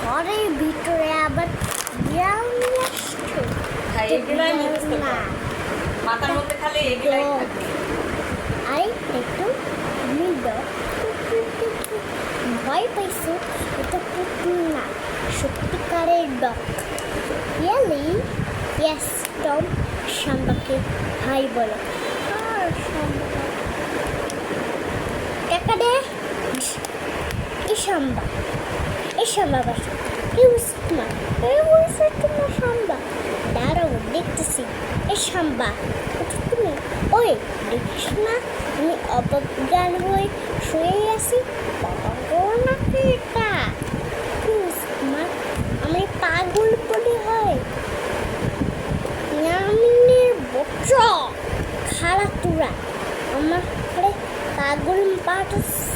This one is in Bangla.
ঘরের ভিতরে আবার বিড়াল নিয়ে আসছো? এগুলাই মুখস্থ না, কর। মাথার মধ্যে খালি এগুলাই থাকে। আরে একটু তুমি ভয় পাইছো? এটা পুতুল না, সত্যিকারের ডগ। রিয়েলি? ইয়েস। টম শাম্বাকে হাই বলো। আর শাম্বা টাকা দে। এই শাম্বা বাসা কি হয়েছে তোমার? এই হয়েছে তোমার শাম্বা? দাঁড়াও দেখতেছি। এই শাম্বা তুমি ওই দেখিস না আমি অবজ্ঞান হয়ে শুয়ে আছি? পাগল নাকি এটা? কি হয়েছে তোমার? আমি পাগল বলে হয়? ইয়ামিনের বচ্চ খালা তুরা আমার পাগল পাঠাচ্ছে।